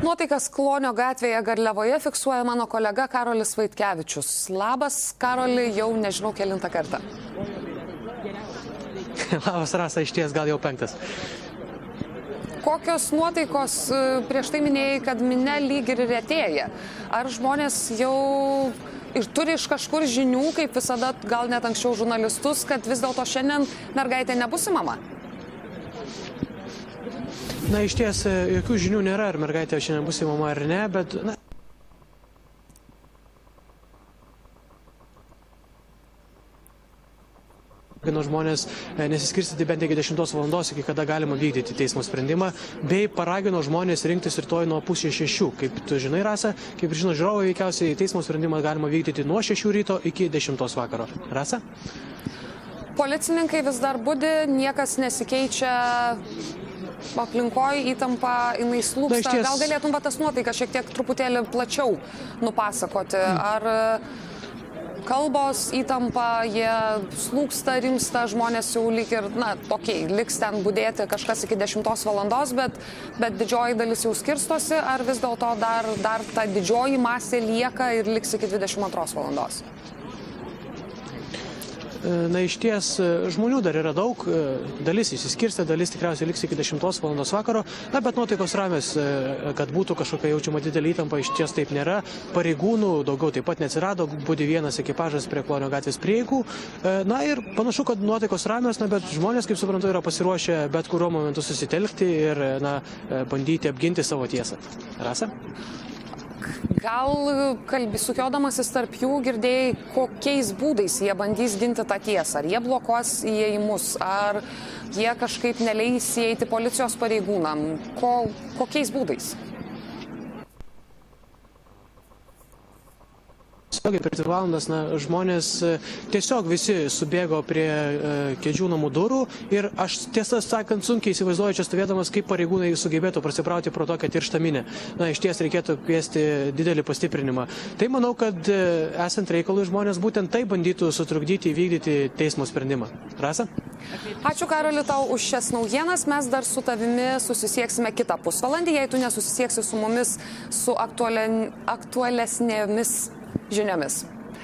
Nuotaikas Klonio gatvėje Garliavoje fiksuoja mano kolega Karolis Vaitkevičius. Labas, Karoli, jau nežinau kelintą kartą. Labas, Rasa, išties gal jau penktas. Kokios nuotaikos, prieš tai minėjai, kad minia lyg ir retėja. Ar žmonės jau turi iš kažkur žinių, kaip visada, gal net anksčiau žurnalistus, kad vis dėlto šiandien mergaitė nebus imama? Na, iš ties, jokių žinių nėra, ar mergaitė šiandien bus įmama ar ne, bet... Žmonės nesiskirstyti bent iki 10 valandos, iki kada galima vykdyti teismo sprendimą, bei paragino žmonės rinktis rytoj nuo 5:30. Kaip tu žinai, Rasa, kaip žino žiūrovai, veikiausiai teismo sprendimą galima vykdyti nuo 6 ryto iki 10 vakaro. Rasa? Policininkai vis dar budi, niekas nesikeičia, aplinkoje įtampa, jinai slūgsta. Gal galėtum tas nuotaiką šiek tiek truputėlį plačiau nupasakoti? Ar kalbos, įtampa, jie slūgsta, rimsta, žmonės jau lyg ir, liks ten budėti kažkas iki 10 valandos, bet didžioji dalis jau skirstosi, ar vis dėlto dar ta didžioji masė lieka ir liks iki 22 valandos? Na, iš ties, žmonių dar yra daug, dalis išsiskirstė, dalis tikriausiai liks iki 10 valandos vakaro, bet nuotaikos ramios, kad būtų kažkokia jaučiama didelė įtampa, iš ties taip nėra. Pareigūnų daugiau taip pat neatsirado, budi vienas ekipažas prie Klonio gatvės prieigų. Na ir panašu, kad nuotaikos ramios, bet žmonės, kaip suprantu, yra pasiruošę bet kuriuo momentu susitelkti ir bandyti apginti savo tiesą. Rasa? Gal sukiodamasis tarp jų girdėjai, kokiais būdais jie bandys ginti tą tiesą? Ar jie blokuos įėjimus, ar jie kažkaip neleis įeiti policijos pareigūnam? Kokiais būdais? Per 3 valandas žmonės tiesiog visi subėgo prie kėdžių namų durų ir aš tiesą sakant sunkiai įsivaizduoju čia stovėdamas, kaip pareigūnai sugebėtų prasibrauti pro tokią tirštą minią. Iš ties reikėtų kviesti didelį pastiprinimą. Tai manau, kad esant reikalui žmonės būtent tai bandytų sutrukdyti įvykdyti teismo sprendimą. Rasa? Ačiū, Karoli, tau už šias naujienas. Mes dar su tavimi susisieksime kitą pusvalandį, jei tu nesusisieksi su mumis su aktualesnėmis žiniomis.